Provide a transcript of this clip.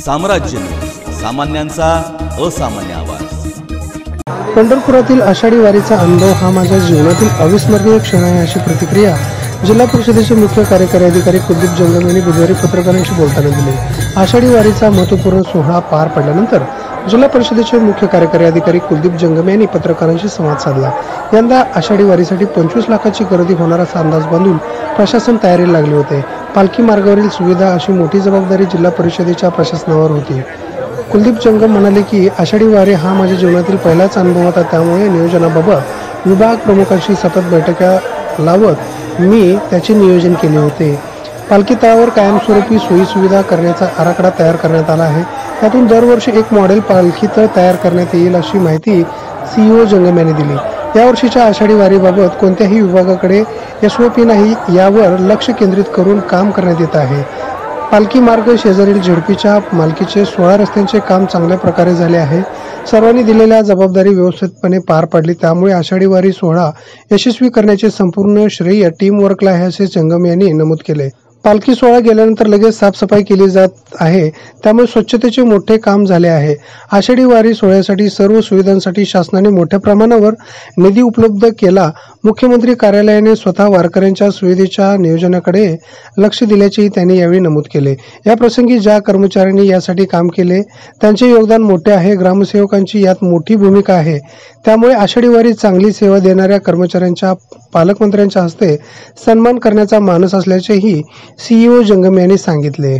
साम्राज्य न्यूज, सामान्यांचा असामान्य आवाज। पंढरपुरातील आषाढी वारीचा अनुभव हा माझ्या जीवनातील अविस्मरणीय क्षण आहे, अशी प्रतिक्रिया जिल्हा परिषदेचे मुख्य कार्यकारी अधिकारी कुलदीप जंगम यांनी बुधवारी पत्रकारांशी बोलताना दिली। आषाढी वारीचा महत्त्वपूर्ण सोहळा पार पडल्यानंतर जिल्हा परिषदेचे मुख्य कार्यकारी अधिकारी कुलदीप जंगम यांनी पत्रकारांशी संवाद साधला। यंदा आषाढी वारीसाठी 25 लाखाची गर्दी होणार असा अंदाज बांधून प्रशासन तयारीला लागले होते। पालखी मार्गावरील सुविधा अशी मोठी जबाबदारी जिल्हा परिषदेच्या प्रशासनावर होती। कुलदीप जंगम म्हणाले की आषाढी वारी हा माझ्या जीवनातील पहिलाच अनुभव होता, त्यामुळे नियोजनाबाबत विभाग प्रमुखांशी सतत बैठका लावत मी त्याचे नियोजन केले होते। पालखी तळावर कायमस्वरूपी सोयी सुविधा करण्याचा आराखडा तयार करण्यात आला आहे। त्यातून दरवर्षी एक मॉडेल पालखी तळ तयार करण्यात येईल, अशी माहिती CEO जंगम यांनी दिली। यावर्षीच्या आषाढी वारीबाबत कोणत्याही विभागाकडे SOP नाही, यावर लक्ष केंद्रित करून काम करण्यात येत आहे। पालखी मार्ग शेजारील झेडपीच्या मालकीचे 16 रस्त्यांचे काम चांगल्या प्रकारे झाले आहे। सर्वांनी दिलेल्या जबाबदारी व्यवस्थितपणे पार पाडली, त्यामुळे आषाढी वारी सोहळा यशस्वी करण्याचे संपूर्ण श्रेय टीम वर्कला आहे, असे जंगम यांनी नमूद केले। पालखी सोहळा गेल्यानंतर लगेच साफसफाई केली जात आहे, त्यामुळे स्वच्छतेचे मोठे काम झाले आहे। आषाढी वारी सोहळ्यासाठी सर्व सुविधांसाठी शासनाने मोठ्या प्रमाणावर निधी उपलब्ध केला। मुख्यमंत्री कार्यालयाने स्वतः वारकऱ्यांच्या सुविधेच्या नियोजनाकडे लक्ष दिल्याचेही त्यांनी यावेळी नमूद केले। या प्रसंगी ज्या कर्मचाऱ्यांनी यासाठी काम केले त्यांचे योगदान मोठे आहे। ग्रामसेवकांची यात मोठी भूमिका आहे, त्यामुळे आषाढी वारी चांगली सेवा देणाऱ्या कर्मचाऱ्यांच्या पालकमंत्र्यांच्या हस्ते सन्मान करण्याचा मानस असल्याचेही CEO जंगम यांनी सांगितले।